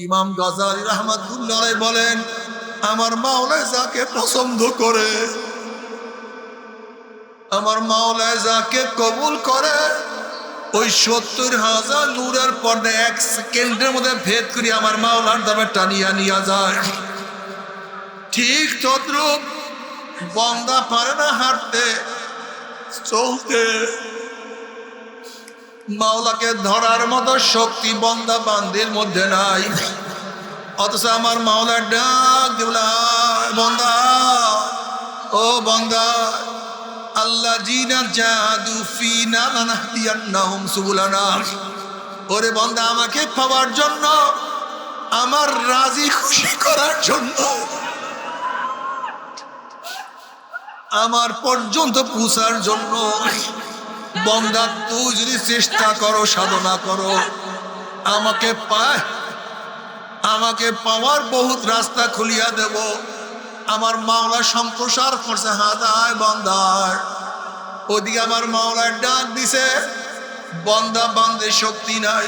ইমাম গাজালি রাহমাতুল্লাহ আলাইহি বলেন, আমার মাওলা যাকে পছন্দ করে, আমার মাওলা যাকে কবুল করে, ওই ৭০,০০০ নূরের পর্দা ১ সেকেন্ডের মধ্যে ভেদ করে আমার মাওলার দামে টানিয়া নিয়ে যায়। ঠিক তদ্রুপ বান্দা পারে না হাঁটতে চলতে, মাওলাকে ধরার মতো শক্তি বান্দা বান্দির মধ্যে নাই। অথচ আমার মাওলার ডাক দিলা, বান্দা ও বান্দা, আল্লাহ জিনা জাদু ফিনা লানাহদিয়ান্নাহুম সুবুলানা। ওরে বান্দা, আমাকে পাওয়ার জন্য, আমার রাজি খুশি করার জন্য, আমার পর্যন্ত পৌঁছার জন্য বান্দা তুই যদি চেষ্টা করো, সাধনা করো, আমাকে পাওয়ার বহুত রাস্তা খুলিয়া দেব। আমার মাওলা সম্প্রসার করছে হাজার বান্দার। ওদিকে আমার মাওলার ডাক দিছে, বান্দা বান্দের শক্তি নাই,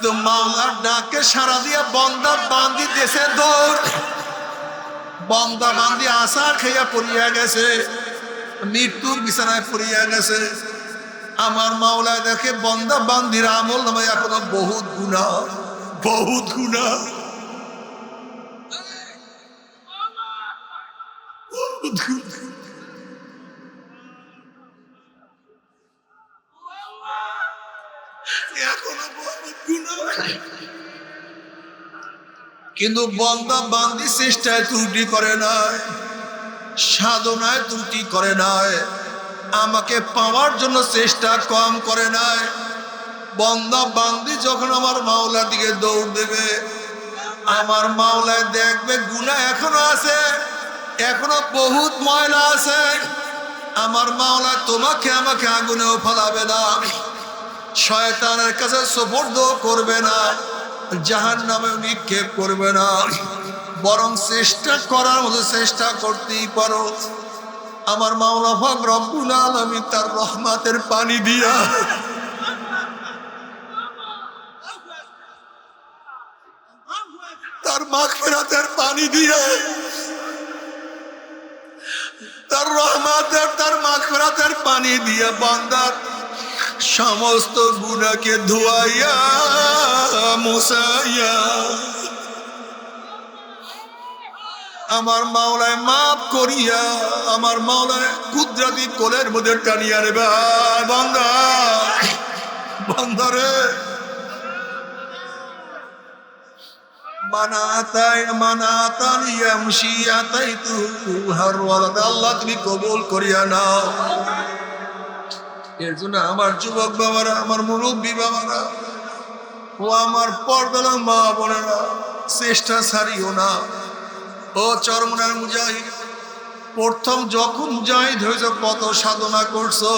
তো মাওলার ডাকে সারা দিয়া বান্দা বান্দি দেশে দৌড়। বান্দা বান্দি আসার খেয়া পড়িয়া গেছে, মৃত্যুর বিছানায় পড়িয়া গেছে। আমার মাওলা দেখে বান্দা বান্দির আমল নামে এখনো বহুত গুনাহ, বহুত গুনাহ, বহুত গুনাহ। এখনো বহুত গুনাহ। কিন্তু বান্দা বান্দি চেষ্টায় ত্রুটি করে নাই, সাধনায় ত্রুটি করে নাই, আমাকে পাওয়ার জন্য চেষ্টা কম করে নাই। বান্দা বান্দি যখন আমার মাওলার দিকে দৌড় দেবে, আমার মাওলায় দেখবে গুনাহ এখনো আছে, এখনো বহুত ময়লা আছে। আমার মাওলা তোমাকে আমাকে আগুনেও ফেলাবে না, শয়তানের কাছে সুপর্দ করবে না, জাহান্নামে নিক্ষেপ করবে না, বরং চেষ্টা করার মতো চেষ্টা করতেই পারো। আমার মাওলা পাক রব্বুল আলামিন তার রহমতের পানি দিয়া, তার মাগফিরাতের পানি দিয়া, তার রহমতের, তার মাগফিরাতের পানি দিয়া বান্দার সমস্ত গুনাহকে ধুয়াইয়া মুছাইয়া আমার মাওলায় মাফ করিয়া আমার মাওলায় কুদরতি কোলের মধ্যে টানিয়া নেবে। বান্দা, বান্দারে, আল্লাহ তুমি কবুল করিয়া নাও। এর জন্য আমার যুবক বাবারা, আমার মুরব্বী বাবারা, ও আমার পর্দার মা বোনেরা, চেষ্টা ছাড়িও না। ও চরমনার মুজাহিদ, প্রথম যখন মুজাহিদ হয়েছ কত সাধনা করছো,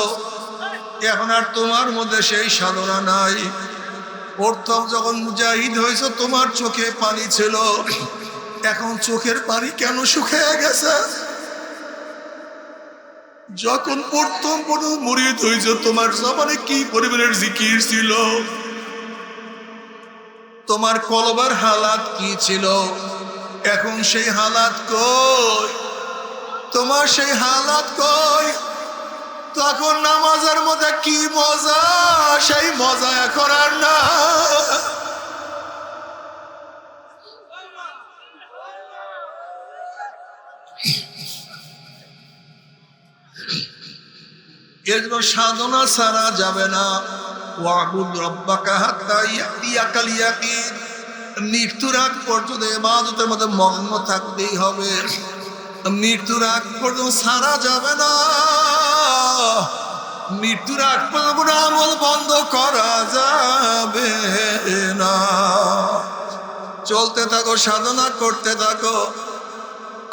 এখন আর তোমার মধ্যে সেই সাধনা নাই। প্রথম যখন মুজাহিদ হয়েছ তোমার চোখে পানি ছিল, এখন চোখের পানি কেন শুকিয়ে গেছে? যখন প্রথম মুরিদ হয়েছ তোমার জবানে কি পরিমাণের জিকির ছিল, তোমার কলবার হালাত কি ছিল, এখন সেই হালাত কই? তোমার সেই হালাত কই? তখন নামাজের মধ্যে কি মজা, সেই মজা এখন আর না। এর জন্য সাধনা ছাড়া যাবে না। ওয়াবুদ রাব্বাকা হাত্তা ইয়াতিয়াকাল ইয়াকিন, মৃত্যুর আগ পর্যন্ত ইবাদতের মধ্যে মগ্ন থাকতেই হবে। মৃত্যুর আগ পর্যন্ত ছাড়া যাবে না, মৃত্যুর আগ পর্যন্ত কোনো আমল বন্ধ করা যাবে না। চলতে থাকো, সাধনা করতে থাকো।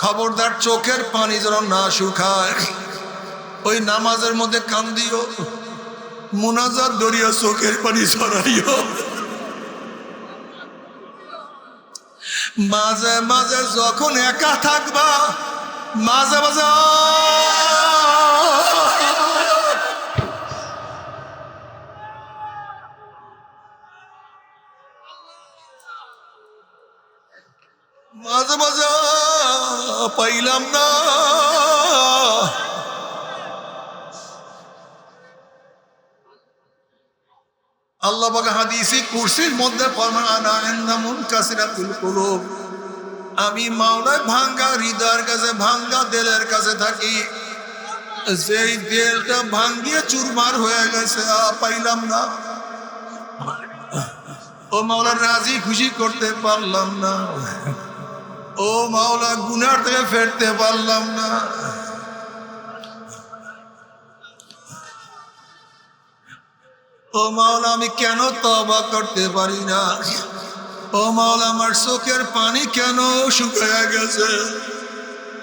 খবরদার চোখের পানি যেন না শুকায়। ওই নামাজের মধ্যে কান্দিও, মুনাজাত দরিয়া চোখের পানি ছড়াইও। মাঝে মাঝে যখন একা থাকবা, মাঝে মাঝে মাঝে মাঝে পাইলাম না। আল্লাহ পাক হাদিসে কুরসির মধ্যে ফরমান আনা ইনদা মুনকাসিরাতুল কুলুব, আমি মাওলা ভাঙ্গা হৃদয়ের কাছে, ভাঙ্গা দিলের কাছে থাকি। যেই দিলটা ভাঙ্গিয়ে চুরমার হয়ে গেছে, পাইলাম না। ও মাওলা রাজি খুশি করতে পারলাম না। ও মাওলা গুনার থেকে ফেরতে পারলাম না। ও মাওলা আমি কেন তওবা করতে পারি না? ও মাওলা আমার চোখের পানি কেন শুকিয়ে গেছে?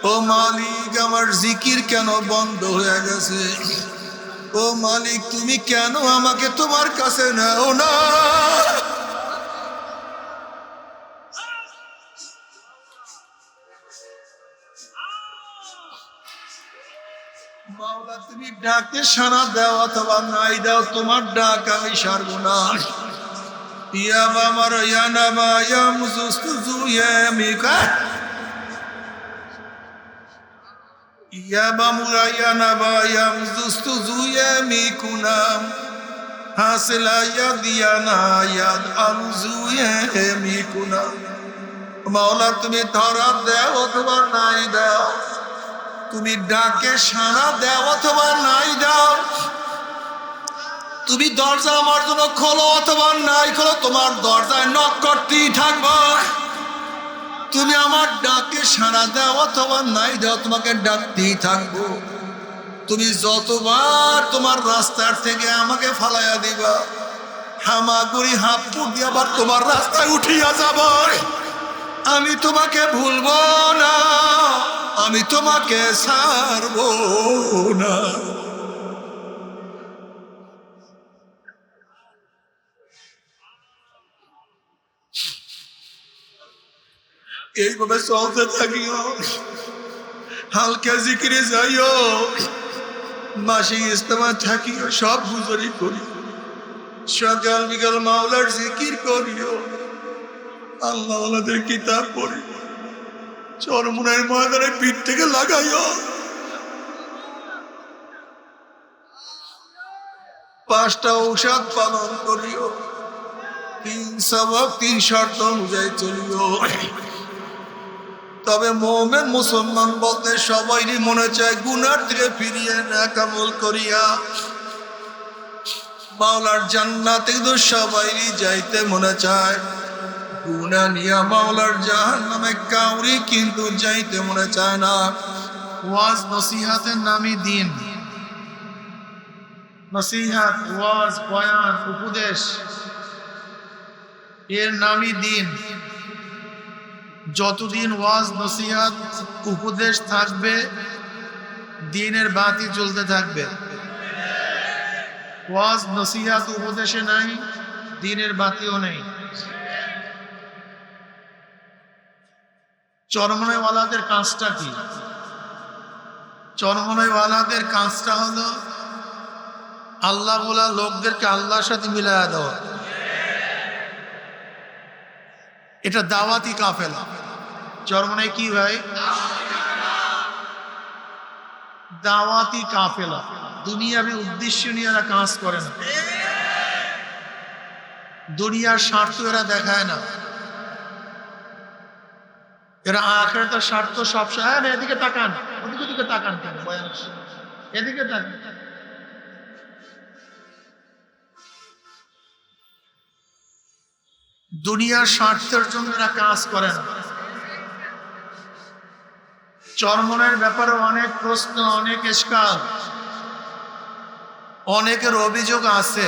ও মালিক আমার জিকির কেন বন্ধ হয়ে গেছে? ও মালিক তুমি কেন আমাকে তোমার কাছে নাও না? মাওলা তুমি ডাকে সাড়া দাও অথবা নাই দাও, তোমার ডাক আমি সারবো না। ইয়া বামার ইয়া নাবা ইয়া মুজুস্তু ইয়া মিকা ইয়া বামুরা ইয়া নাবা ইয়া মুজুস্তু ইয়া মিকুনাম হাসিলা ইয়া দিয়ানা ইয়া আমজু ইয়া মিকুনা। মাওলা তুমি ধরা দাও অথবা নাই দাও, তুমি ডাকে সাড়া দাও অথবা নাই দাও, তুমি দরজা আমার জন্য খোলো অথবা নাই খোলো, তোমার দরজায় নক করতেই থাকবো। তুমি আমার ডাকে সাড়া দাও অথবা নাই দাও, তোমাকে ডাকতেই থাকবো। তুমি যতবার তোমার রাস্তার থেকে আমাকে ফালাইয়া দিবা, হামাগুড়ি হাঁপুর দিয়ে আবার তোমার রাস্তায় উঠিয়া যাব, আমি তোমাকে ভুলবো না, আমি তোমাকে ছাড়বো না। এইভাবে চলতে থাকিও, হালকা জিকিরে যাইও, মাসিক ইস্তেমা থাকিও, সব গুজরি করি, সকাল বিকাল মাওলার জিকির করিও, আল্লাহ আল্লাহদের কিতাব পড়ি, চরমুনার ময়দানে পিঠ থেকে লাগাইও, 5টা ঔষধ পালন করিও, 3 সবক 3 শর্ত অনুযায়ী চলিও। তবে মুমিন মুসলমান বলতে সবাইরই মনে চায় গুনার থেকে ফিরিয়ে নেক আমল করিয়া মাওলার জান্নাতে, কিন্তু সবাইরই যাইতে মনে চায়। গুনাহ নিয়া মাওলার জাহান্নামে কাউরি কিন্তু যাইতে মনে চায় না। ওয়াজ নসিহাতের নামই দিন। নসিহাত, ওয়াজ, বয়ান, উপদেশ, এর নামই দিন। যতদিন ওয়াজ নসিহাত উপদেশ থাকবে, দ্বীনের বাতি জ্বলতে থাকবে। ওয়াজ নসিহাত উপদেশে নাই, দ্বীনের বাতিও নেই। চরমনাইওয়ালাদের কাজটা কি? চরমনাইওয়ালাদের কাজটা হলো আল্লাহ বলা লোকদেরকে আল্লাহর সাথে মিলায়া দেওয়া। এটা দাওয়াতি কাফেলা। চরমনাই কি ভাই? দাওয়াতি কাফেলা। দুনিয়াবি উদ্দেশ্য নিয়ে এরা কাজ করে না, দুনিয়ার স্বার্থ এরা দেখায় না, এরা আখিরাতের স্বার্থ সবসময়। এদিকে তাকান, ওদিকে তাকান কেন? এদিকে তাকান। দুনিয়ার স্বার্থের জন্য এরা কাজ করে না। চরমনের ব্যাপারে অনেক প্রশ্ন, অনেক ইশকাল, অনেকের অভিযোগ আছে।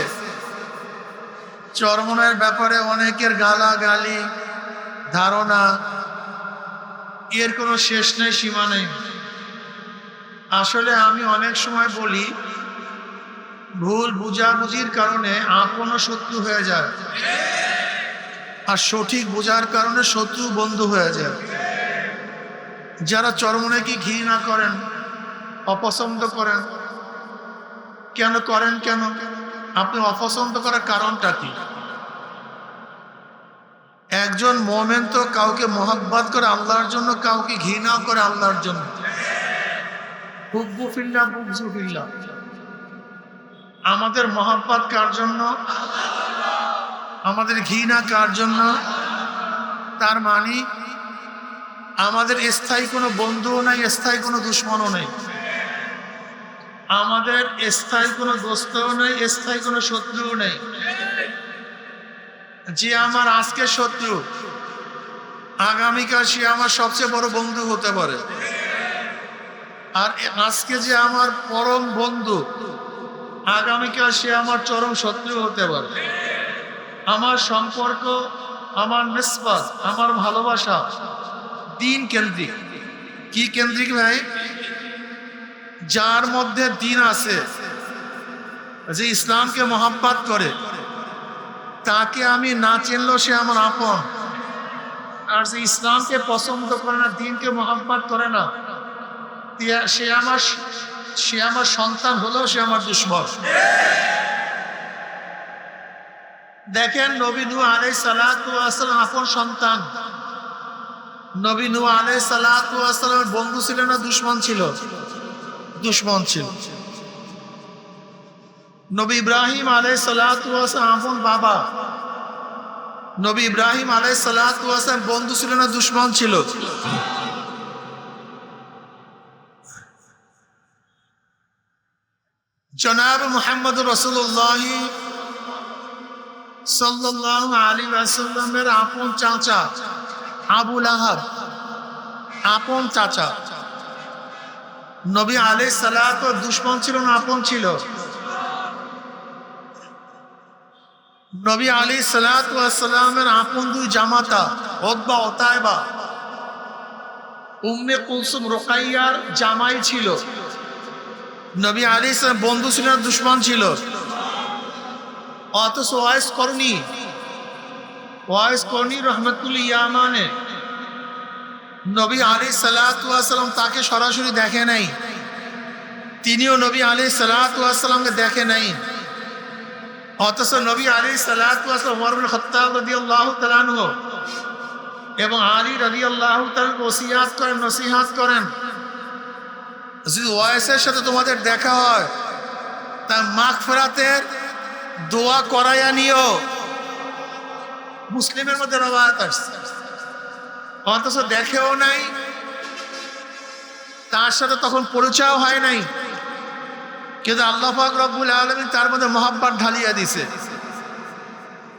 চরমনের ব্যাপারে অনেকের গালাগালি, ধারণা, এর কোনো শেষ নেই, সীমা নেই। আসলে আমি অনেক সময় বলি, ভুল বুঝাবুঝির কারণে আপনও শত্রু হয়ে যায়, আর সঠিক বোঝার কারণে শত্রু বন্ধু হয়ে যায়। যারা চরমনাইকে ঘৃণা করেন, অপছন্দ করেন, কেন করেন? কেন আপনি অপছন্দ করার কারণটা কি? একজন মোমেন তো কাউকে মোহাব্বত করে আল্লাহর জন্য, কাউকে ঘৃণা করে আল্লাহর জন্য। হুব্বু ফিল্লাহ বুগযু ফিল্লাহ। আমাদের মোহাব্বত কার জন্য? আমাদের ঘৃণা কার জন্য? তার মানে আমাদের স্থায়ী কোনো বন্ধুও নাই, স্থায়ী কোনো দুশ্মনও নেই। আমাদের স্থায়ী কোনো দোস্তও নেই, স্থায়ী কোনো শত্রুও নেই। যে আমার আজকে শত্রু, আগামীকাল সে আমার সবচেয়ে বড় বন্ধু হতে পারে। আর আজকে যে আমার পরম বন্ধু, আগামীকাল সে আমার চরম শত্রু হতে পারে। আমার সম্পর্ক, আমার নিসবত, আমার ভালোবাসা দিন কেন্দ্রিক। কি কেন্দ্রিক ভাই? যার মধ্যে দিন আছে, যে ইসলামকে মহাব্বত করে, তাকে আমি না চিনলেও সে আমার আপন। আর যে ইসলামকে পছন্দ করে না, দিনকে মহাব্বত করে না, সে আমার সন্তান হলেও সে আমার দুশমন। দেখেন, নবী নূহ আলাইহিস সালাতু ওয়াস সালাম আপন সন্তান। নবী নূহ আলাইহিস সালাতু ওয়াস সালামের বন্ধু ছিল না দুশমন ছিল? দুশমন ছিল। নবী ইব্রাহিম আলাইহিস সালাতু ওয়াস সালাম আপন বাবা। নবী ইব্রাহিম আলাইহিস সালাতু ওয়াস সালাম বন্ধু ছিল না দুশমন ছিল? জনাব মুহাম্মদ রাসূলুল্লাহ সাল্লাল্লাহু আলাইহি ওয়াসাল্লামের আপন চাচা আবু লাহাব, আপন চাচা। নবী আলাইহিস সালাতু দুশমন ছিল না আপন ছিল? নবী আলাইহিস সালাতু ওয়াস সালামের আপন দুই জামাতা উতবা ও তাইবা, উম্মে কুলসুম রুকাইয়ার জামাই ছিল। নবী আলাইহিস সালাম বন্ধু ছিল না দুশমন ছিল? অথচ ওয়াইস করনি রহমতুল ইয়ামানে নবী আলাইহিস সালাতু ওয়াস সালাম তাকে সরাসরি দেখে নাই, তিনিও নবী আলাইহিস সালাতু ওয়াস সালামকে দেখে নাই। অথচ নবী আলাইহিস সালাতু ওয়াস সালাম ওমর ইবনে খাত্তাব রাদিয়াল্লাহু তাআলা আনহু এবং আলী রাদিয়াল্লাহু তাআলা ওসিয়াত করেন, নসিহত করেন, যদি ওয়াইসের সাথে তোমাদের দেখা হয় তার মাগফিরাতের দোয়া করাইয়া নিও। মুসলিমের মধ্যে রওয়ায়াত আসছে। অথচ দেখেও নাই, তার সাথে তখন পরিচয় হয় নাই, কিন্তু আল্লাহ পাক রব্বুল আলামিন তার মধ্যে মহব্বত ঢালিয়া দিছে।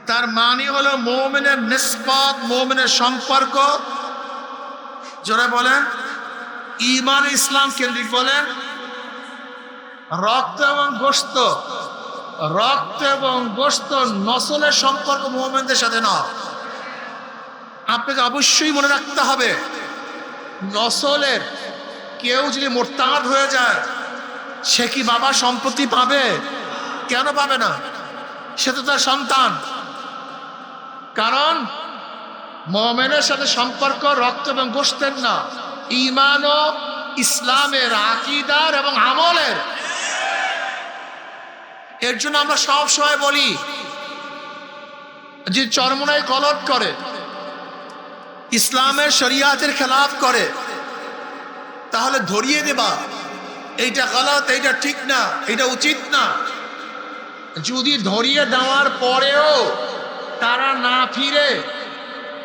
তার মানে হলো মুমিনের নিসবত, মুমিনের সম্পর্ক, যারা বলেন ঈমান ইসলাম কেন্দ্রিক, বলেন রক্ত এবং গোশত, রক্ত এবং গোশত নসলের সম্পর্ক মুমিনদের সাথে না। আপনাকে অবশ্যই মনে রাখতে হবে, নসলের কেউ যদি মুরতাদ হয়ে যায়, সে কি বাবা সম্পত্তি পাবে? কেন পাবে না? সে তো তার সন্তান। কারণ মুমিনের সাথে সম্পর্ক রক্ত এবং গোশতের না, ঈমান ও ইসলামের, আকীদার এবং আমলের। এর জন্য আমরা সব সময় বলি, যে চরমোনাই গলত করে, ইসলামের শরিয়াতের খেলাফ করে, তাহলে ধরিয়ে দেবা এইটা গলত, এইটা ঠিক না, এটা উচিত না। যদি ধরিয়ে দেওয়ার পরেও তারা না ফিরে,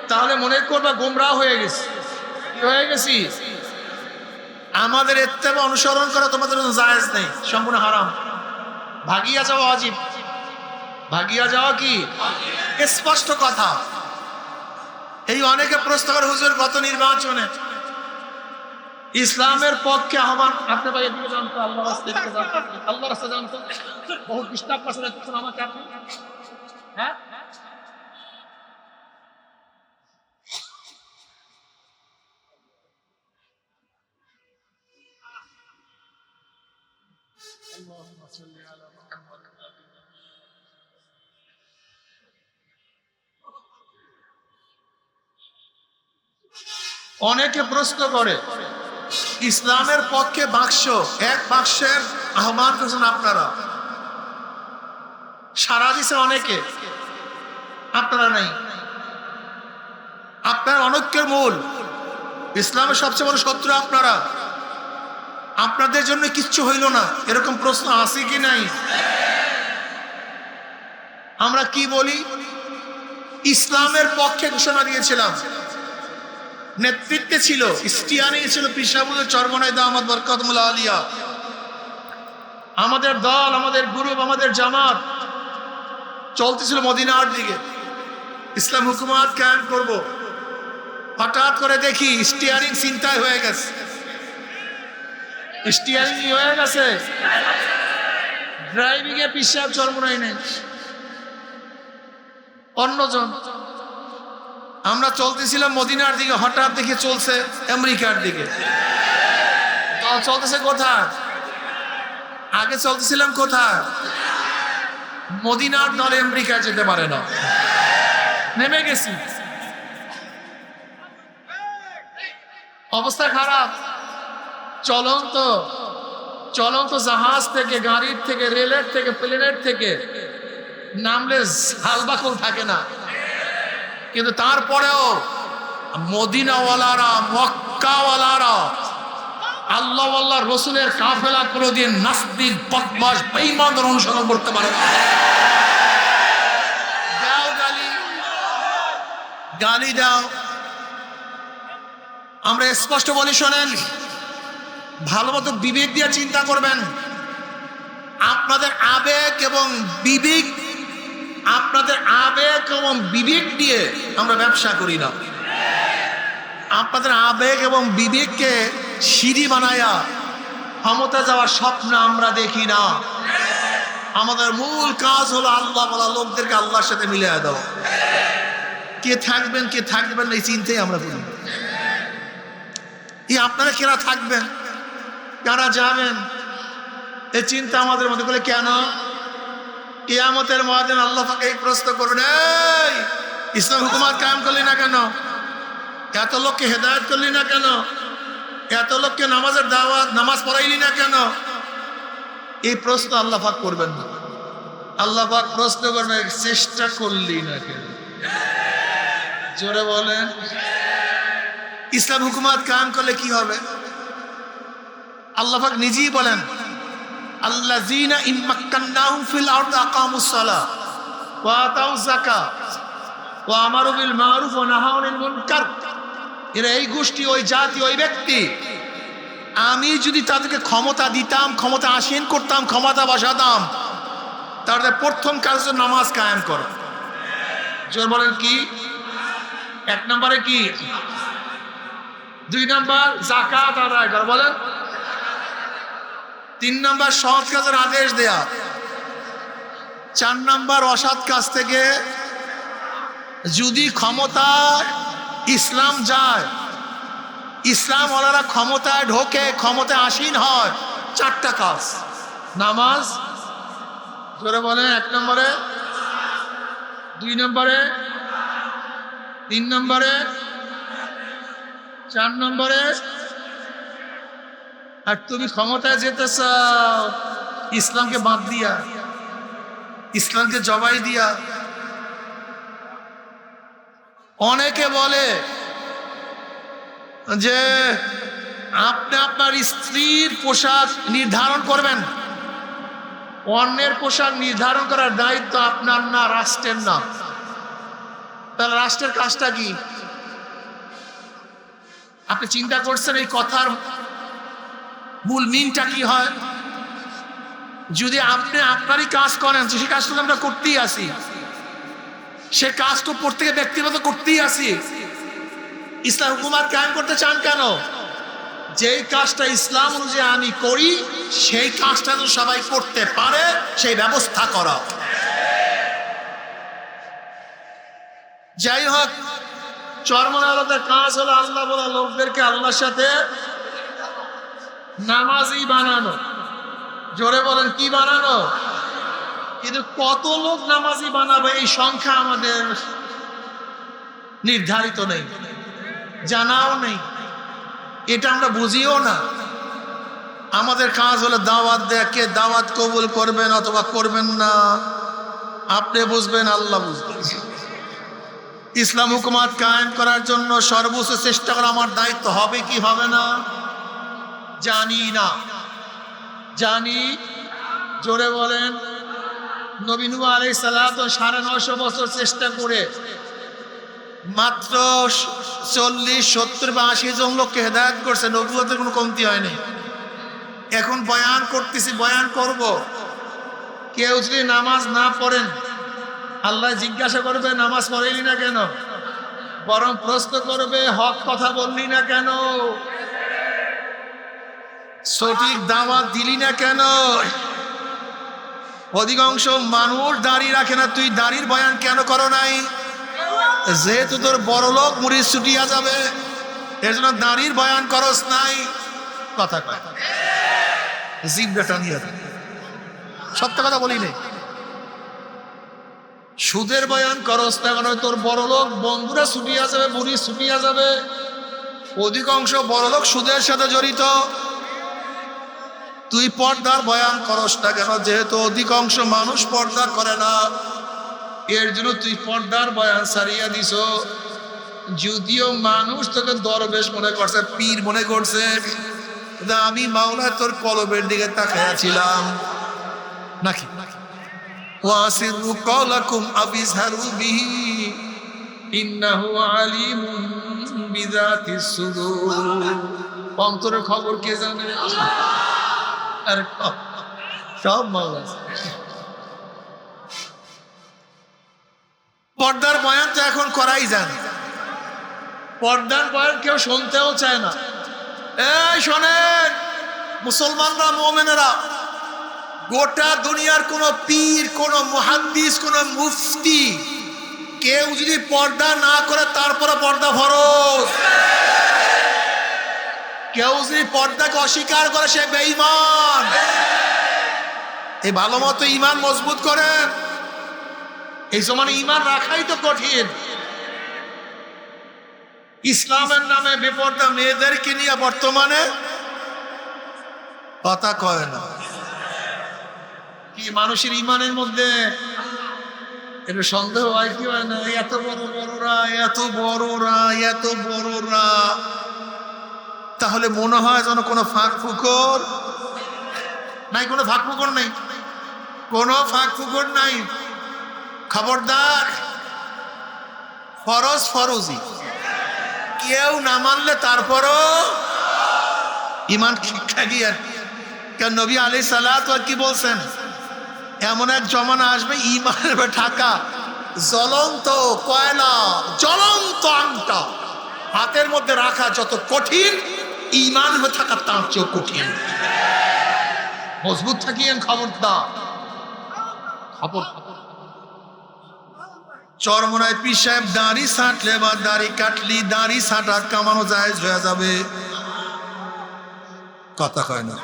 তাহলে মনে করবা গোমরাহ হয়ে গেছে। কি হয়ে গেছি? আমাদের ইত্তেবা অনুসরণ করা তোমাদের জন্য জায়েজ নেই, সম্পূর্ণ হারাম। ভাগিয়া যাওয়া ওয়াজিব। ভাগিয়া যাওয়া কি স্পষ্ট কথা। এই অনেকে প্রশ্ন করে, হুজুর গত নির্বাচনে ইসলামের পক্ষে আহ্বান, আপনি ভাই এদিকে জানতো, আল্লাহ রাস্তা জানতো, বহু ডিস্টার্ব করছেন আমাকে আপনি। হ্যাঁ, অনেকে প্রশ্ন করে, ইসলামের পক্ষে বাক্স, এক বাক্সের আহ্বান করেছেন আপনারা, সারা দিছে অনেকে, আপনারা নাই। আপনার অনৈক্যের মূল। ইসলামের সবচেয়ে বড় শত্রু আপনারা। আপনাদের জন্য কিচ্ছু হইল না, এরকম প্রশ্ন আছে কি নাই? আমরা কি বলি? ইসলামের পক্ষে ঘোষণা দিয়েছিলাম, নেতৃত্বে ছিল, স্টিয়ারিং ছিল পীর সাহেবুল চরমনাই দামাত বরকাতুল আলিয়া। আমাদের দল, আমাদের গ্রুপ, আমাদের জামাত চলতেছিল মদিনার দিকে, ইসলাম হুকুমত কায়েম করব। হঠাৎ করে দেখি স্টিয়ারিং চিন্তায় হয়ে গেছে। স্টিয়ারিং হয়ে গেছে, ড্রাইভিং এ পীর সাহেব চরমনাই নেই, অন্যজন। আমরা চলতেছিলাম মদিনার দিকে, হঠাৎ দেখে চলছে আমেরিকার দিকে। চলতেছে কোথায়? আগে চলতেছিলাম কোথায়? মদিনার দলে আমেরিকা যেতে পারে না, নেমে গেছি। অবস্থা খারাপ। চলন্ত জাহাজ থেকে, গাড়ির থেকে, রেলের থেকে, প্লেনের থেকে নামলে হালবাকুল থাকে না। কিন্তু তারপরেও মদিনাওয়ালারা, মক্কাওয়ালারা, আল্লাহ আল্লাহ রসুলের কাফেলা কোনোদিন নাস্তিক, বদমাশ, বেঈমানদের অনুসরণ করতে পারে না। দাও গালি দাও। আমরা স্পষ্ট বলি, শোনেন, ভালো মতো বিবেক দিয়ে চিন্তা করবেন। আপনাদের আবেগ এবং বিবেক দিয়ে আমরা ব্যবসা করি না। আপনাদের আবেগ এবং বিবেককে সিঁড়ি বানায়া ক্ষমতা যাওয়ার স্বপ্ন আমরা দেখি না। আমাদের মূল কাজ হলো আল্লাহ বলা লোকদেরকে আল্লাহর সাথে মিলিয়ে দাও। কে থাকবেন কে থাকবেন না এই চিন্তাই আমরা করি। আপনারা কেনা থাকবেন, কারা যাবেন, এই চিন্তা আমাদের মধ্যে করে কেন? কিয়ামতের ময়দানে আল্লাহ পাক এই প্রশ্ন করবেন, এই ইসলাম হুকুমত কায়েম করলি না কেন? এত লোককে হেদায়েত করলি না কেন? এত লোককে নামাজ পড়াইলি না কেন? এই প্রশ্ন আল্লাহ পাক করবেন না। আল্লাহ পাক প্রশ্ন করবেন, চেষ্টা করলি না কেন? জোরে বলেন। ইসলাম হুকুমত কায়েম করলে কি হবে? আল্লাহ পাক নিজেই বলেন, আল্লাযীনা ইম্মাক্কান্নাহুম ফিল আরদি আকামুস সালাহ ওয়া আতাউয যাকাত ওয়া আমারু বিল মারুফ ওয়া নাহাউ আনিল মুনকার। এরা এই গোষ্ঠী, ওই জাতি, ওই ব্যক্তি, আমি যদি তাদেরকে ক্ষমতা দিতাম, ক্ষমতা আসীন করতাম, ক্ষমতা বসাতাম, তাহলে প্রথম কাজ হচ্ছে নামাজ কায়েম করা। জোর বলেন কি? এক নম্বরে কি? 2 নম্বর যাকাত আদায় করা। বলেন। 3 নম্বর সৎ কাজের আদেশ দেয়া। 4 নম্বর অসৎ কাজ থেকে যদি ক্ষমতা ইসলাম যায়, ইসলাম ওনারা ক্ষমতায় ঢোকে, ক্ষমতায় আসীন হয়, 4টা কাজ। নামাজ, জোরে বলেন, 1 নম্বরে, 2 নম্বরে, 3 নম্বরে, 4 নম্বরে। আর তুমি ক্ষমতায় যেতে চাও ইসলামকে বাদ দিয়া, ইসলামকে জবাই দিয়া। অনেকে বলে যে আপনি আপনার স্ত্রীর পোশাক নির্ধারণ করবেন। অন্যের পোশাক নির্ধারণ করার দায়িত্ব আপনার না, রাষ্ট্রের না। তাহলে রাষ্ট্রের কাজটা কি? আপনি চিন্তা করছেন এই কথার মূল মিনটা কি হয়? যদি আপনি আপনারই কাজ করেন, সে কাজ তো আমরা করতেই আসি, সে কাজ তো প্রত্যেকে ব্যক্তিগত করতেই আসি। ইসলাম হুকুমত কায়েম করতে চান কেন? যেই কাজটা ইসলাম অনুযায়ী আমি করি, সেই কাজটা তো সবাই করতে পারে, সেই ব্যবস্থা করা। যাই হোক, চরমনাইয়াদের কাজ হলো আল্লাহ বলা লোকদেরকে আল্লাহর সাথে নামাজি বানানো। জোরে বলেন, কি বানানো? কিন্তু কত লোক নামাজি বানাবে এই সংখ্যা আমাদের নির্ধারিত নেই, জানাও নেই, এটা আমরা বুঝিও না। আমাদের কাজ হলো দাওয়াত দেয়া। কে দাওয়াত কবুল করবেন অথবা করবেন না আপনি বুঝবেন, আল্লাহ বুঝবেন। ইসলাম হুকুমত কায়েম করার জন্য সর্বোচ্চ চেষ্টা করা আমার দায়িত্ব, হবে কি হবে না জানি না। জানি, জোরে বলেন। নবী নূহ আলাইহিস সালাম 950 বছর চেষ্টা করে মাত্র 40, 70 বা 80 জন লোককে হেদায়েত করছে, নবুয়তের কোনো কমতি হয়নি। এখন বয়ান করতেছি, বয়ান করব, কেউ যদি নামাজ না পড়েন আল্লাহ জিজ্ঞাসা করবে নামাজ পড়েলি না কেন, বরং প্রশ্ন করবে হক কথা বললি না কেন, সঠিক দাওয়াত দিলি না কেন। অধিকাংশ মানুষ দাড়ি রাখে না, তুই দাড়ির বয়ান কেন করো নাই? যেহেতু তোর বড় লোক মুড়ি ছুটিয়া যাবে, এর জন্য দাড়ির বয়ান করস নাই। কথা কয় জিব্রাটা নিয়ে সত্য কথা বলি নেই। সুদের বয়ান করস না কারণ তোর বড় লোক বন্ধুরা ছুটিয়া যাবে, বুড়ি ছুটিয়া যাবে। অধিকাংশ বড় লোক সুদের সাথে জড়িত। তুই পর্দার বয়ান করস না কেন? যেহেতু অধিকাংশ মানুষ পর্দা করে না, এর জন্য তুই পর্দার বয়ান সারিয়া দিস। যদিও মানুষ তোকে দরবেশ মনে করছে, পীর মনে করছে, আমি মাওলা তোর কলবের দিকে তাকাইয়াছিলাম নাকি। ওয়াসিরু কওলাকুম আবিজহারু বিহি ইন্নাহু আলিমুম বিযাতিস সুদূর। অন্তরের খবর কে জানে? আর সব মাওলা। পর্দার বয়ান তো এখন করাই যায় না, পর্দার বয়ান কেউ শুনতেও চায় না। এই শোনেন মুসলমানরা, মুমিনেরা, গোটা দুনিয়ার কোন পীর, কোন মুহাদ্দিস, কোন মুফতি কেউ যদি পর্দা না করে তারপরে পর্দা ফরজ। কেউ যদি পর্দাকে অস্বীকার করে সে বেঈমান। এই ভালো মতো ঈমান মজবুত করেন। এই জমানে ঈমান রাখাই তো কঠিন। ইসলামের নামে বেপর্দা মেয়েদেরকে নিয়ে বর্তমানে কথা কয় না। কি মানুষের ঈমানের মধ্যে এটা সন্দেহ হয় কি হয় না? এত বড় বড়রা, এত বড়রা, এত বড়রা, তাহলে মনে হয় যেন কোনো ফাঁক ফুকর নাই, কোনো ফাঁক ফুকর নেই, কোনো ফাঁক ফুকর নাই। খবরদার, ফরজ ফরজি, কেউ না মানলে তারপরও ঈমান শিক্ষা গিয়ে। কেন নবী আলাইহিস সালাতু কি বলছেন? এমন এক জমানা আসবে ঈমানের ঢাকা জ্বলন্ত কয়লা, জ্বলন্ত আংটা হাতের মধ্যে রাখা যত কঠিন, ঈমান হয়ে থাকা তার চেয়েও কঠিন। মজবুত থাকিয়েন, খবরদার। খবর চরমনায় পীর সাহেব দাড়ি ছাঁটলে বা দাড়ি কাটলি, দাড়ি ছাঁটা কামানো জায়েজ হয়ে যাবে। কথা কয় না।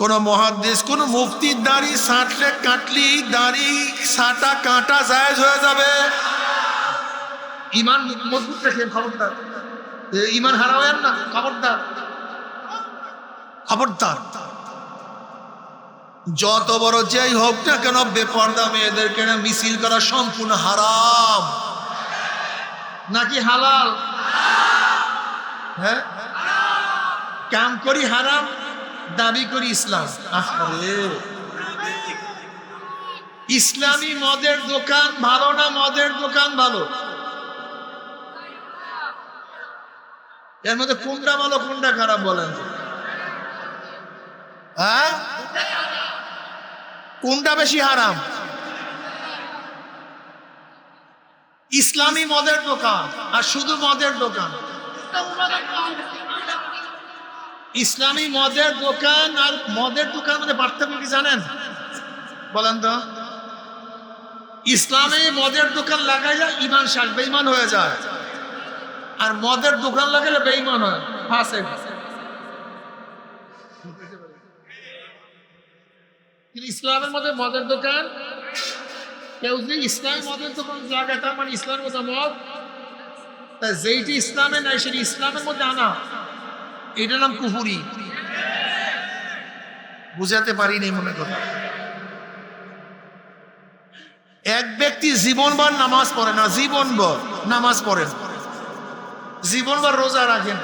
কোন মুহাদ্দিস, কোন মুফতির দাড়ি ছাঁটলে, কাটলি, দাড়ি ছাঁটা কাটা জায়েজ হয়ে যাবে। ঈমান মজবুত রাখেন, খবরদার। ঈমান হারাবেন না, খবরদার, খবরদার। যত বড় যেই হোক না কেন, বেপর্দা মেয়েদেরকে মিছিল করা সম্পূর্ণ হারাম নাকি হালাল? হ্যাঁ, কাম করি হারাম, দাবি করি ইসলাম। ইসলামী মদের দোকান ভালো না মদের দোকান ভালো? এর মধ্যে কোনটা ভালো কোনটা খারাপ বলেন? হ্যাঁ, কোনটা বেশি হারাম? ইসলামী মদের দোকান আর শুধু মদের দোকান। ইসলামী মদের দোকান আর মদের দোকান মধ্যে পার্থক্য কি জানেন? বলেন তো। ইসলামী মদের দোকান লাগাইলে ঈমান শাক বেঈমান হয়ে যায়, আর মদের দোকান লাগাইলে বেঈমান হয়, ফাসেক। ইসলামের মধ্যে মদের দোকান, কেউ যদি ইসলামী মদের দোকান লাগায় তার মানে ইসলামের মধ্যে মদ, তা যেইটি ইসলামে নাই সেটি ইসলামের মধ্যে আনা, এটার নাম কুফরি। বুঝাতে পারিনি মনে কথা। এক ব্যক্তি ব্যক্তি জীবনভর নামাজ পড়ে না, জীবনভর নামাজ পড়ে না, জীবনভর রোজা রাখেন,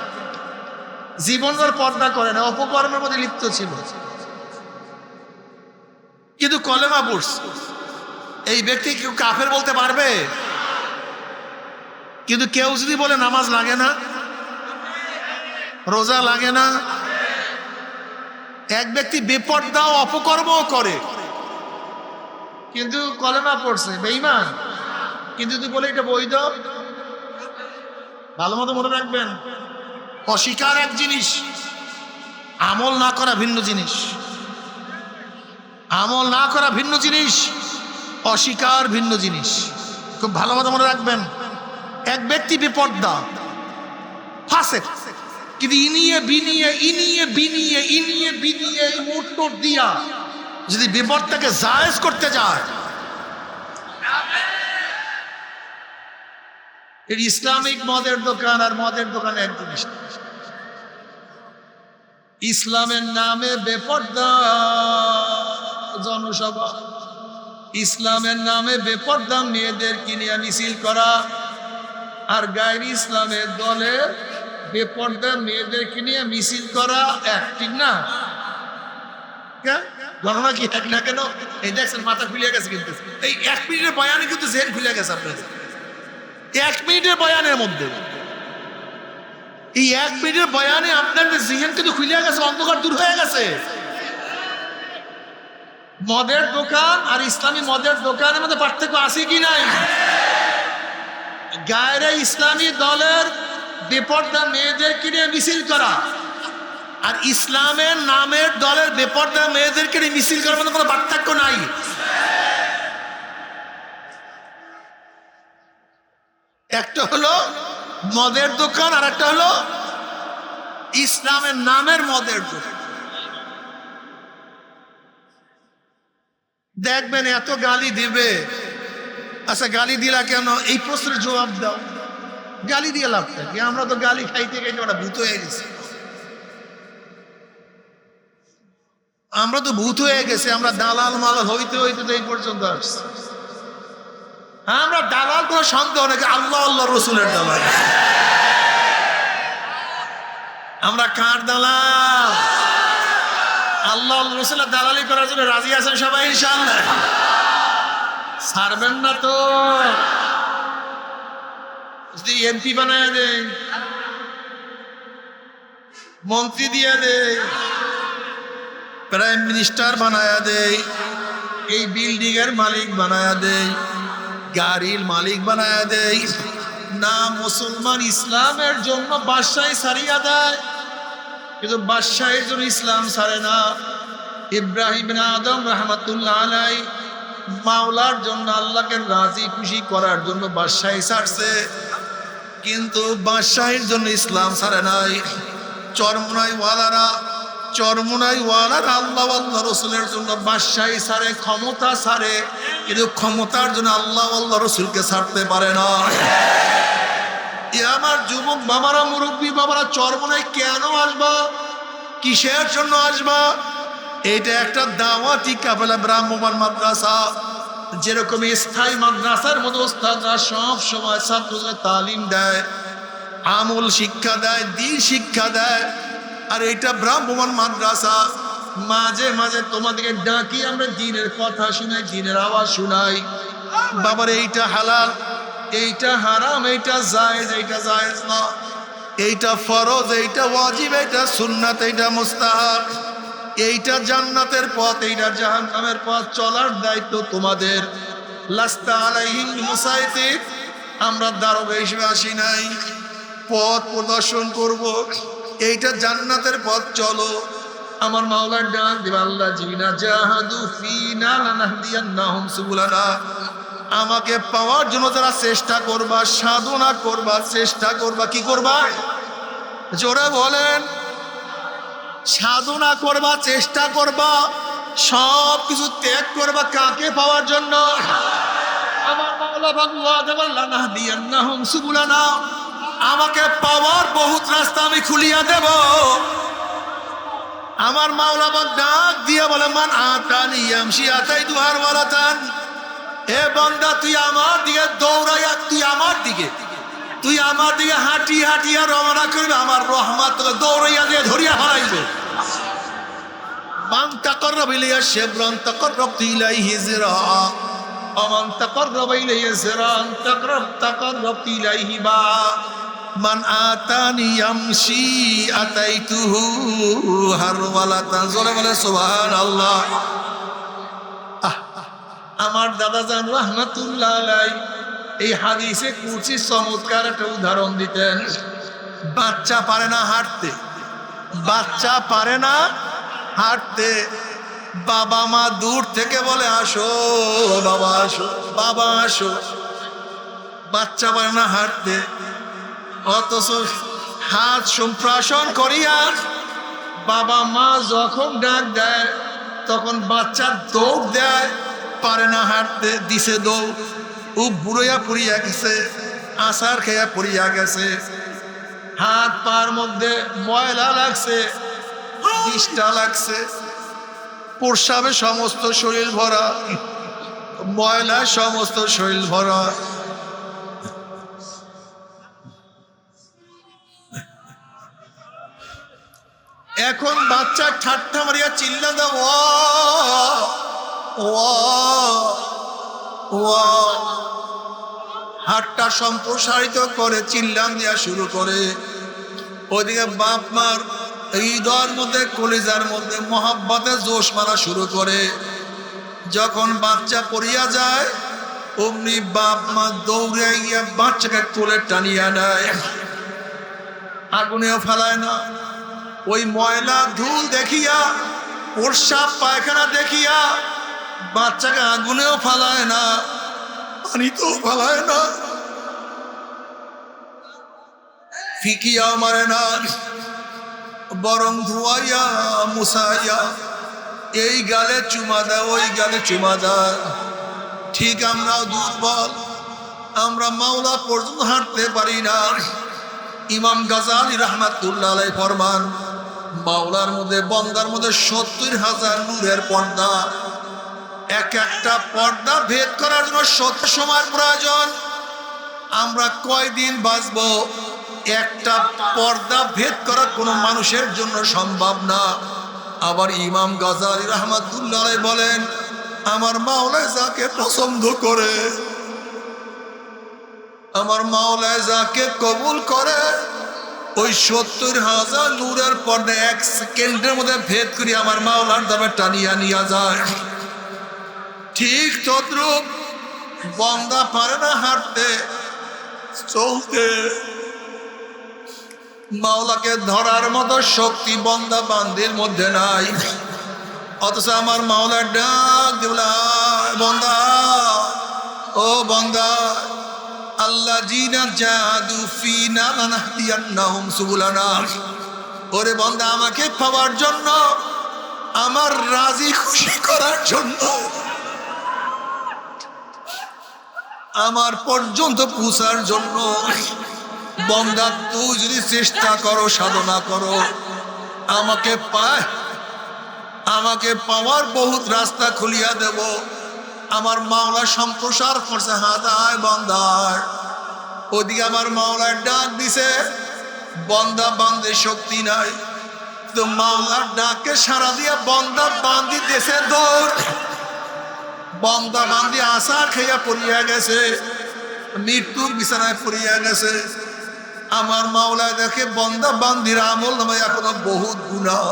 জীবনভর পর্দা করে না, অপকর্মের মধ্যে লিপ্ত ছিল, কিন্তু কলেমা পড়ছে, এই ব্যক্তি কেউ কাফের বলতে পারবে? কিন্তু কেউ যদি বলে নামাজ লাগে না, রোজা লাগে না, এক ব্যক্তি বেপর্দা ও অপকর্মও করে কিন্তু কলেমা পড়ছে, বেঈমান, কিন্তু তুই বলে এটা বৈধ, ভালো মতো মনে রাখবেন, অস্বীকার এক জিনিস, আমল না করা ভিন্ন জিনিস, আমল না করা ভিন্ন জিনিস, অস্বীকার ভিন্ন জিনিস, খুব ভালো মতো মনে রাখবেন। এক ব্যক্তি বেপর্দা ফাসেক, কিন্তু ইনিয়ে বিনিয়ে মোটর দিয়া যদি বিপদটাকে জায়েজ করতে যায়, এর ইসলামিক মদের দোকান আর মদের দোকান এক জিনিস। ইসলামের নামে বেপর্দা জনসভা, ইসলামের নামে বেপর্দা মেয়েদের কিনিয়া মিছিল করা, আর গায়ের ইসলামের দলে বেপর্দা মেয়েদের কিনিয়া মিছিল করা এক, ঠিক না? গণনা কি এক না কেন? এই দেখছেন মাথা খুলিয়া গেছে, কিন্তু এই 1 মিনিটের বয়ানে কিন্তু জেন খুলে গেছে আপনাদের, 1 মিনিটের বয়ানের মধ্যে, এই 1 মিনিটের বয়ানে আপনাদের জিহেন কিন্তু খুলিয়া গেছে, অন্ধকার দূর হয়ে গেছে। মদের দোকান আর ইসলামী মদের দোকানের মধ্যে পার্থক্য আছে কি নাই? গায়ের ইসলামী দলের বেপর্দা মেয়েদের কিনে মিছিল করা আর ইসলামের নামের দলের বেপর্দা মেয়েদেরকে মিছিল করার মধ্যে কোনো পার্থক্য নাই। একটা হলো মদের দোকান আর একটা হলো ইসলামের নামের মদের দোকান। দেখবেন এত গালি দিবে, আচ্ছা গালি দিলা কেন, এই প্রশ্নের জবাব দাও, গালি দিয়ে লাভটা কি? আমরা তো গালি খাইতে খাইতে ওরা ভূত হয়ে গেছে, আমরা তো ভূত হয়ে গেছে, আমরা দালাল মালাল হইতে হইতে তো এই পর্যন্ত আসছি। আমরা দালাল কোনো সন্দেহ নাকি, আল্লাহ আল্লাহ রসুলের দালাল। আমরা কার দালাল? আল্লাহ রসুলের দালালি করার জন্য রাজি আছেন সবাই ইনশাআল্লাহ? ছাড়বেন না তো? যদি এমপি বানায় দেয়, মন্ত্রী দিয়ে দেয়, প্রাইম মিনিস্টার বানায়া দেয়, এই বিল্ডিং এর মালিক বানায়া দেয়, গাড়ির মালিক বানায়া দেয় না, মুসলমান ইসলামের জন্য বাদশাহী ছাড়িয়া দেয়, কিন্তু বাদশাহীর জন্য ইসলাম ছাড়ে না। ইব্রাহিম বিন আদম রাহমাতুল্লাহ আলাইহি মাওলার জন্য, আল্লাহকে রাজি খুশি করার জন্য বাদশাহী ছাড়ছে, কিন্তু বাদশাহীর জন্য ইসলাম ছাড়ে নাই। চরমনাই ওয়ালারা আল্লাহ আল্লাহ রসুলের জন্য বাদশাহী ছাড়ে, ক্ষমতা ছাড়ে, কিন্তু ক্ষমতার জন্য আল্লাহ আল্লাহ রসুলকে ছাড়তে পারে না। আমার যুবক বাবারা, মুরব্বী বাবারা, চরমনাই কেন আসবা? কিসের জন্য আসবা? এটা একটা দাওয়াতি কাফেলা, ব্রাহ্মণ মাদ্রাসা। যেরকম স্থায়ী মাদ্রাসার মতো ওস্তাদরা সব সময় ছাত্রদের তালিম দেয়, আমল শিক্ষা দেয়, দ্বীন শিক্ষা দেয়, আর এটা ব্রাহ্মণ মাদ্রাসা। মাঝে মাঝে তোমাদেরকে ডাকি, আমরা দ্বীনের কথা শুনাই, দ্বীনের আওয়াজ শুনাই, বাবার এইটা হালাল, এইটা হারাম, এইটা জায়েজ, এইটা জায়েজ না, এইটা ফরজ, এইটা ওয়াজিব, এইটা সুন্নাত, এইটা মুস্তাহাব, এইটা জান্নাতের পথ, এইটা জাহান্নামের পথ, চলার দায়িত্ব তোমাদের। লাস্তা আলাইহিম মুসাইতির, আমরা দারোগা হিসেবে আসি নাই, পথ প্রদর্শন করব, এইটা জান্নাতের পথ, চলো। আমার মাওলার ডাক দিবা, আল্লাহ জিনা জাহাদু ফিনা লানাহদিয়ান্নাহুম সুবুলানা, আমাকে পাওয়ার জন্য যারা চেষ্টা করবা, সাধনা করবা, চেষ্টা করবা, কি করবা? জোরে বলেন, সাধনা করবা, চেষ্টা করবা, সব কিছু ত্যাগ করবা, কাকে পাওয়ার জন্য? আমার মাওলা লানাহদিয়ান্নাহুম সুবুলানা, আমাকে পাওয়ার বহুত রাস্তা আমি খুলিয়া দেব। আমার মাওলা ডাক দিয়া বলে, মান আতানি ইয়ামশি আতাইতু হারওয়ালাতান, এ বান্দা তুই আমার দিকে দৌড়াইয়া তুই আমার দিকে হাঁটিয়া রওনা করবে, আমার রহমত তোকে দৌড়াইয়া দিয়ে ধরিয়া হারাইবে। মান তাকাররাব ইলাইয়া শিবরান তাকাররাবতু ইলাইহি যিরাআ ওয়া মান তাকাররাবা ইলাইয়া যিরাআন তাকাররাবতু ইলাইহি বা'a মান আতানি ইয়ামশি আতাইতুহু হারওয়ালাতান। জোরে বলে সুবহানাল্লাহ। আমার দাদা জান রাহমাতুল্লাহ আলাইহি এই হাদিসে কুরসি চমৎকার একটা উদাহরণ দিতেন। বাচ্চা পারে না হাঁটতে, বাবা মা দূর থেকে বলে আসো বাবা আসো। বাচ্চা পারে না হাঁটতে, অথচ হাত সম্প্রসারণ করিয়া বাবা মা যখন ডাক দেয় তখন বাচ্চা দৌড় দেয়, পারে না হাঁটতে, দিছে দৌড়। ও বুড়োয়া পড়িয়া গেছে, আছাড় খেয়া পড়িয়া গেছে, হাত পার মধ্যে ময়লা লাগছে, বিষ্ঠা লাগছে, প্রস্রাবে সমস্ত শরীর ভরা, ময়লা সমস্ত শরীর ভরা। এখন বাচ্চা ঠাট্টা মারিয়া চিল্লা দাও হাতটা সম্প্রসারিত করে চিল্লান দেওয়া শুরু করে। ওইদিকে বাপ মার হৃদয়ের মধ্যে কলিজার মধ্যে মহাব্বতে জোশ মারা শুরু করে। যখন বাচ্চা পড়িয়া যায় অমনি বাপ মা দৌড়ে গিয়া বাচ্চাকে কোলে টানিয়া নেয়, আগুনেও ফেলায় না। ওই ময়লা ধুল দেখিয়া, প্রস্রাব পায়খানা দেখিয়া বাচ্চাকে আগুনেও ফেলায় না, পানিতেও ফেলায় না, ফিকিয়া মারে না, বরং ধুয়াইয়া মুসাইয়া এই গালে চুমা দেয়, ওই গালে চুমা দেয়। ঠিক আমরাও দুর্বল, আমরা মাওলা পর্যন্ত হাঁটতে পারি না। ইমাম গাজালি রাহমাতুল্লাহ আলাইহি ফরমান, মাওলার মধ্যে বন্দার মধ্যে ৭০,০০০ নূরের পর্দা। এক একটা পর্দা ভেদ করার জন্য ৭০ সময়ের প্রয়োজন। আমরা কয়দিন বাঁচব? একটা পর্দা ভেদ করা কোনো মানুষের জন্য সম্ভব না। আবার ইমাম গাজালি রাহমাতুল্লাহ আলাইহি বলেন, আমার মাওলা যাকে পছন্দ করে, আমার মাওলা যাকে কবুল করে, ওই ৭০,০০০ নূরের পর্দা ১ সেকেন্ডের মধ্যে ভেদ করি আমার মাওলার দামে টানিয়া নিয়ে যায়। ঠিক তদ্রূপ বান্দা পারে না হাঁটতে চলতে, মাওলাকে ধরার মতো শক্তি বান্দা বান্দির মধ্যে নাই। অথচ আমার মাওলার ডাক দিলা, বান্দা ও বান্দা, আল্লাহ জিনা জাদু ফিনা লানাহদিয়ান্নাহুম সুবুলানা। ওরে বান্দা, আমাকে পাওয়ার জন্য, আমার রাজি খুশি করার জন্য, আমার পর্যন্ত পৌঁছার জন্য বান্দা তুই যদি চেষ্টা করো, সাধনা করো, আমাকে পাওয়ার বহুত রাস্তা খুলিয়া দেব। আমার মাওলা সম্প্রসার করছে হাদায় বান্দার। ওদিকে আমার মাওলার ডাক দিছে, বান্দা বান্দের শক্তি নাই, তো মাওলার ডাকে সারা দিয়া বান্দা বান্দি দেশে দৌড়। বান্দা বান্দি আশা খেয়া পড়িয়া গেছে, মৃত্যুর বিছানায় পড়িয়া গেছে। আমার মাওলা দেখে বান্দা বান্দির আমল নামে এখনো বহুত গুনাহ।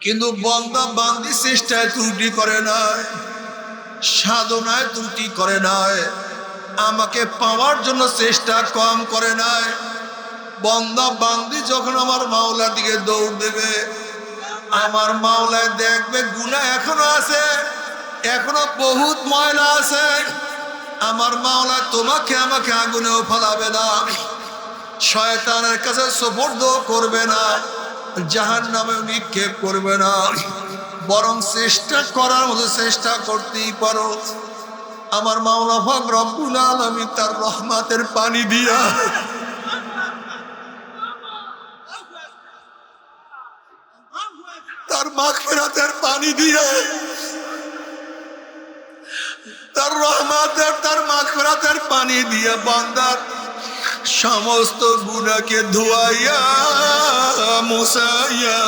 কিন্তু বান্দা বান্দি চেষ্টায় ত্রুটি করে নাই, সাধনায় ত্রুটি করে নাই, আমাকে পাওয়ার জন্য চেষ্টা কম করে নাই। বান্দা বান্দি যখন আমার মাওলার দিকে দৌড় দেবে, আমার মাওলায় দেখবে গুনাহ এখনো আছে, এখনো বহুত ময়লা আছে। আমার মাওলা তোমাকে আমাকে আগুনেও ফেলাবে না, শয়তানের কাছে সুপর্দ করবে না, জাহান্নামে নিক্ষেপ করবে না। বরং চেষ্টা করার মতো চেষ্টা করতেই পারো। আমার মাওলা পাক রব্বুল আলামিন তার রহমতের পানি দিয়া, তার মাগফিরাতের পানি দিয়া, তার রহমতের, তার মাগফিরাতের পানি দিয়া বান্দার সমস্ত গুনাহকে ধোয়াইয়া মুছাইয়া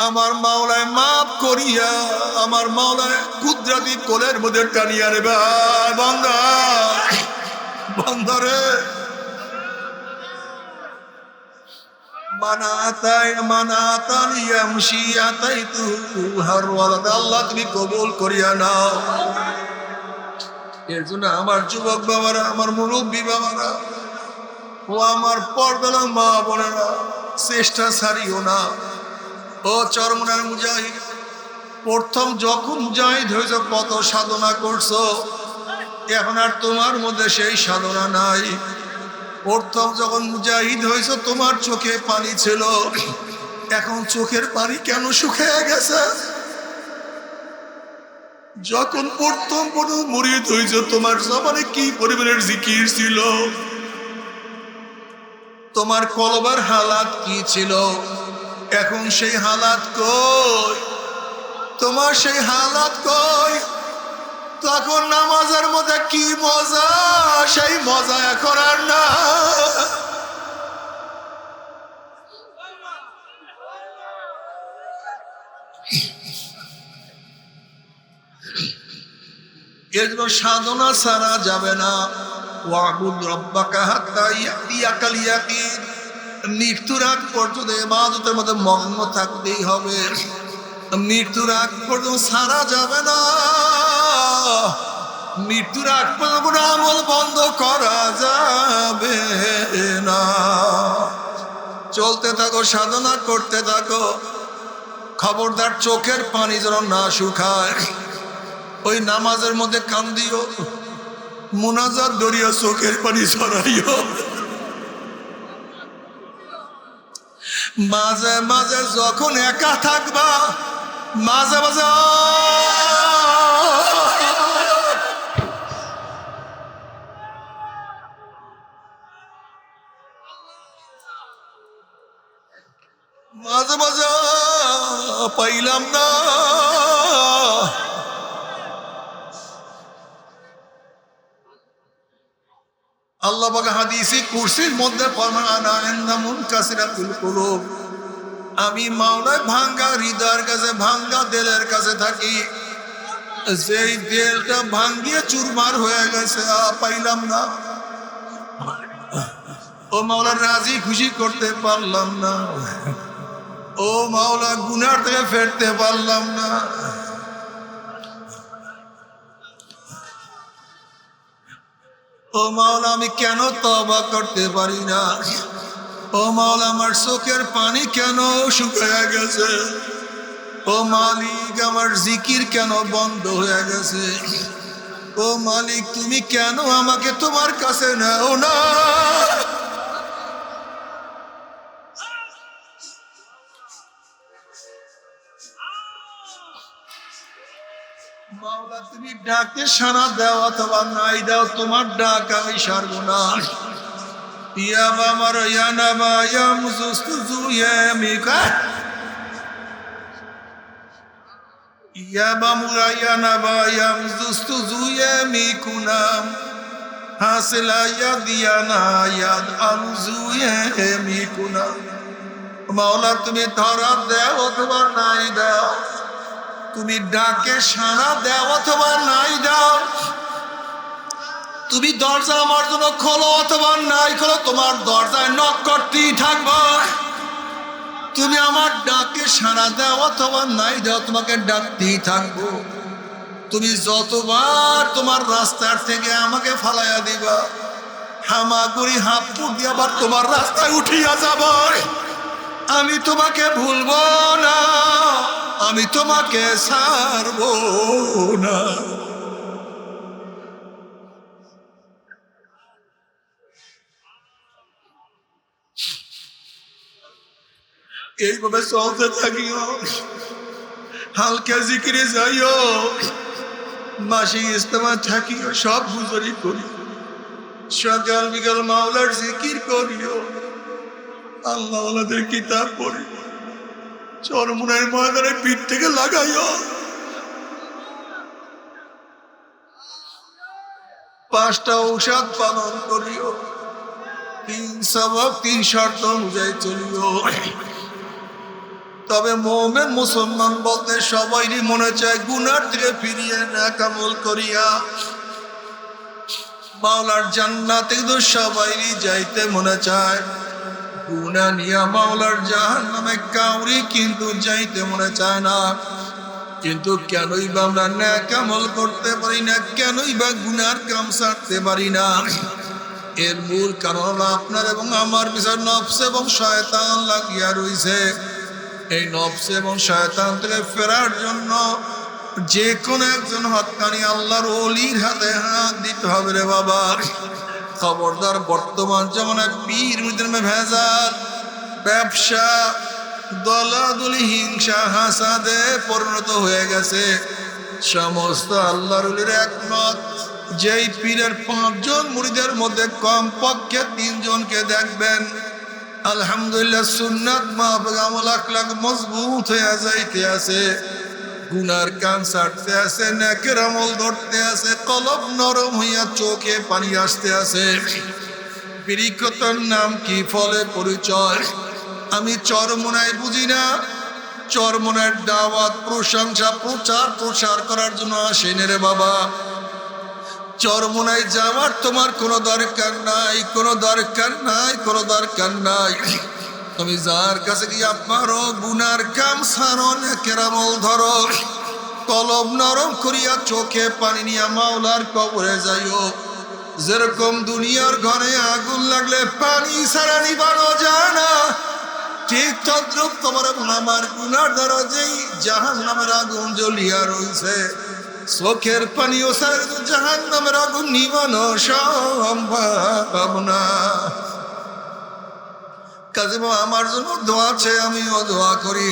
আমার মাওলায় মাফ করিয়া আমার মাওলায় কুদরতি কোলের মধ্যে টানিয়া নেবে। বান্দা, বান্দারে আল্লাহ তুমি কবুল করিয়া নাও। এর জন্য আমার যুবক বাবারা, আমার মুরব্বী বাবারা, ও আমার পর্দালা মা বোনেরা, চেষ্টা ছাড়িও না। ও চরমনার মুজাহিদ, প্রথম যখন মুজাহিদ হয়েছ কত সাধনা করছো, এখন আর তোমার মধ্যে সেই সাধনা নাই। প্রথম যখন মুজাহিদ হয়েছ তোমার চোখে পানি ছিল, এখন চোখের পানি কেন শুকিয়ে গেছে? যখন প্রথম মুরিদ হয়েছ তোমার জবানে কি পরিমাণের জিকির ছিল, তোমার কলবার হালাত কি ছিল, এখন সেই হালাত কই? তোমার সেই হালাত কই? তখন নামাজের মধ্যে কি মজা, সেই মজা এখন আর না। এর জন্য সাধনা ছাড়া যাবে না। ওয়াবুদ রাব্বাকা হাত্তা ইয়াতিয়াকাল ইয়াকিন, মৃত্যুর আগ পর্যন্ত ইবাদতের মধ্যে মগ্ন থাকতেই হবে। মৃত্যুর আগ পর্যন্ত ছাড়া যাবে না। মৃত্যুর আগ পর্যন্ত কোনো আমল বন্ধ করা যাবে না। চলতে থাকো, সাধনা করতে থাকো। খবরদার চোখের পানি যেন না শুকায়। ওই নামাজের মধ্যে কান্দিও, মুনাজাত দরিয়া চোখের পানি ছড়াইও। মাঝে মাঝে যখন একা থাকবা, মাঝে মাঝে মাঝে মাঝে পাইলাম না, আল্লাহ পাক হাদিসে কুরসির মধ্যে ফরমান আনা ইনদা মুনকাসিরাতুল কুলুব, আমি মাওলায় ভাঙ্গা হৃদয়ের কাছে, ভাঙ্গা দিলের কাছে থাকি। যেই দিলটা ভাঙ্গিয়ে চুরমার হয়ে গেছে, পাইলাম না। ও মাওলা রাজি খুশি করতে পারলাম না। ও মাওলা গুনার থেকে ফেরতে পারলাম না। ও মাওলা আমি কেন তওবা করতে পারি না? ও মাওলা আমার চোখের পানি কেন শুকিয়ে গেছে? ও মালিক আমার জিকির কেন বন্ধ হয়ে গেছে? ও মালিক তুমি কেন আমাকে তোমার কাছে নাও না? মাওলা তুমি ডাকে সাড়া দাও অথবা নাই দাও, তোমার ডাক আমি সারব না। ইয়া বামার ইয়া নাবা ইয়া মুজুস্তু ইয়া মিকা ইয়া বামুরা ইয়া নাবা ইয়া মুজুস্তু ইয়া মিকুনাম হাসিলা ইয়া দিয়ানা ইয়া আমজু ইয়া মিকুনাম। মাওলা তুমি ধরা দাও অথবা নাই দাও, তুমি ডাকে সাড়া দাও অথবা নাই দাও, তুমি দরজা আমার জন্য খোলো অথবা নাই খোলো, তোমার দরজায় নক করতেই থাকবো। তুমি আমার ডাকে সাড়া দাও অথবা নাই দাও, তোমাকে ডাকতেই থাকবো। তুমি যতবার তোমার রাস্তার থেকে আমাকে ফালাইয়া দিবা, হামাগুড়ি হাঁপুর দিয়ে আবার তোমার রাস্তায় উঠিয়া যাব, আমি তোমাকে ভুলবো না, আমি তোমাকে ছাড়বো না। এইভাবে চলতে থাকিও, হালকা জিকিরে যাইও, মাসিক ইস্তেমা থাকিও, সব গুজরি করি, সকাল বিকাল মাওলার জিকির করিও, আল্লাহ ওনাদের কিতাব পড়ি, চরমুনের ময়দানে পিঠ থেকে লাগাইও, 5টা ঔষধ পালন করিও, 3 সবক 3 শর্ত অনুযায়ী চলিও। তবে মুমিন মুসলমান বলতে সবাইরই মনে চায় গুনার থেকে ফিরিয়ে নেক আমল করিয়া মাওলার জান্নাতে, কিন্তু সবাইরই যাইতে মনে চায়। গুনাহ নিয়া মাওলার জাহান্নামে কাউরি কিন্তু যাইতে মনে চায় না। কিন্তু কেনই বা আমরা নেক আমল করতে পারি না, কেনই বা গুনার কাম ছাড়তে পারি না? এর মূল কারণ হলো আপনার এবং আমার পিছনে নফস এবং শয়তান লাগিয়া রইছে। এই নফস এবং শয়তান থেকে ফেরার জন্য যে কোনো একজন হক্কানি আল্লাহর ওলির হাতে হাত দিতে হবে রে বাবা। খবরদার, বর্তমান জামানায় পীর মুরিদদের ভেজাল, ব্যবসা, দলাদলি, হিংসা, হাসাদে পরিণত হয়ে গেছে। সমস্ত আল্লাহর ওলির একমত, যেই পীরের 5 জন মুরিদের মধ্যে কমপক্ষে 3 জনকে দেখবেন আলহামদুলিল্লাহ সুন্নাত মাহফিক আমল আখলাক মজবুত হয়ে যাইতে আছে, গুনার কাম ছাড়তে আছে, নেকের আমল ধরতে আছে, কলব নরম হইয়া চোখে পানি আসতে আছে। বিরিকতার নাম কি, ফলে পরিচয়। আমি চরমোনাই বুঝি না, চরমোনার দাওয়াত, প্রশংসা, প্রচার করার জন্য আসেন রে বাবা। চরমোনাই যাওয়ার তোমার কোনো দরকার নাই, কোনো দরকার নাই, কোনো দরকার নাই। তুমি যার কাছে গিয়ে আপনারও গুনার কাম ছাড়ো, নেকের আমল ধরো, কলব নরম করিয়া চোখে পানি নিয়া মাওলার কবরে যাইও। যেরকম দুনিয়ার ঘরে আগুন লাগলে পানি ছাড়া নিবানো যায় না, ঠিক তদ্রুপ তোমার আমার গুনার দ্বারা যেই জাহান্নামের আগুন জ্বলিয়া রইছে, চোখের পানিও ছাড়া জাহান্নামের আগুন নিবানো সম্ভব না। কাজে আমার জন্য দোয়া আছে, আমিও দোয়া করি।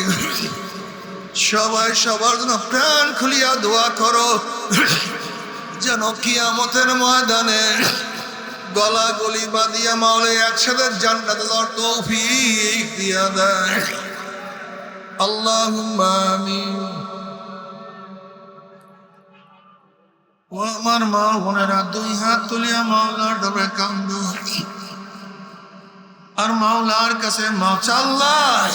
সবাই সবার জন্য প্রাণ খুলিয়া দোয়া করো, যেন কিয়ামতের ময়দানে গলা গলি বাঁধিয়া মাওলা একসাথে জান্নাতে যাওয়ার তৌফিক দিয়া দেয়। আল্লাহুম্মা আমিন। ও আমার মা বোনেরা, 2 হাত তুলিয়া মাওলার দরবারে কান্দো আর মাওলার কাছে মাফ চাল্লাই।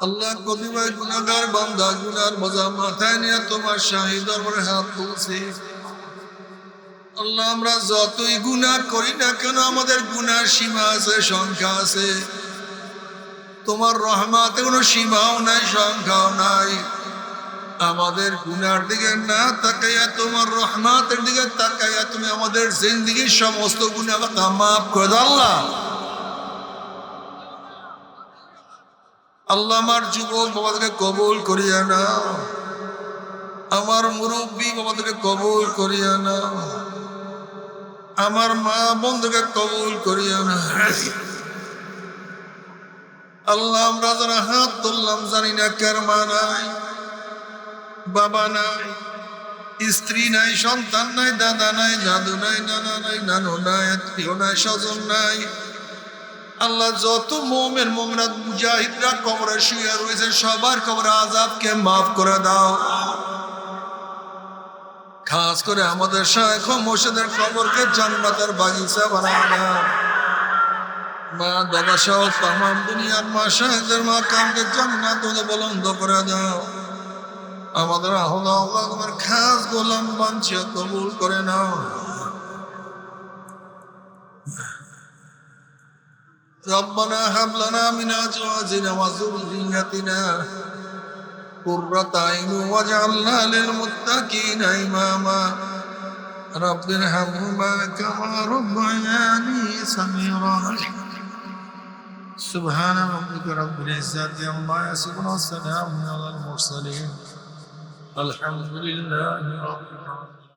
আল্লাহ, কতিপয় গুনাহগার বান্দা গুনার বোঝা মাথায় নিয়ে তোমার শাহী দরবারে হাত তুলছি। আল্লাহ, আমরা যতই গুনাহ করি না কেন, আমাদের গুনার সীমা আছে, সংখ্যা আছে। তোমার রহমতে কোনো সীমাও নাই, সংখ্যাও নাই। আমাদের গুনার দিকে না তাকাইয়া তোমার রহমতের দিকে তাকাইয়া তুমি আমাদের জিন্দেগীর সমস্ত গুনাহ কথা মাফ করে দাও। আল্লাহ, আল্লাহ আমার যুবক বাবাদেরকে কবুল করিয়া নাও, আমার মুরব্বী বাবাদেরকে কবুল করিয়া নাও, আমার মা বন্ধুকে কবুল করিয়া নাও। আল্লাহ, আমরা যারা হাত তুললাম জানি না কার মা নাই, বাবা নাই, স্ত্রী নাই, সন্তান নাই, দাদা নাই, জাদু নাই, নানা নাই, নানু নাই, আত্মীয় নাই, স্বজন নাই। আল্লাহ, যত মুমিন মুমিনাত মুজাহিদরা কবরে শুয়ে রয়েছে, সবার কবরে আযাবকে মাফ করে দাও। খাস করে আমাদের শায়খ মুর্শিদের কবরকে জান্নাতের বাগিচা বানাও দাও। মা দাদা সহ তামাম দুনিয়ার মা শায়খদের মাকামকে জান্নাতে বুলন্দ করে দাও। আমাদের আল্লাহ তোমার খাস গোলাম বাঞ্ছিয়া কবুল করে নাও। ربنا هب لنا من أزواجنا وذرياتنا قرة أعين واجعلنا للمتقين إماما رب ارحمهما كما ربياني صغيرا سبحان ربك رب العزة عما يصفون والسلام على المرسلين الحمد لله رب العالمين.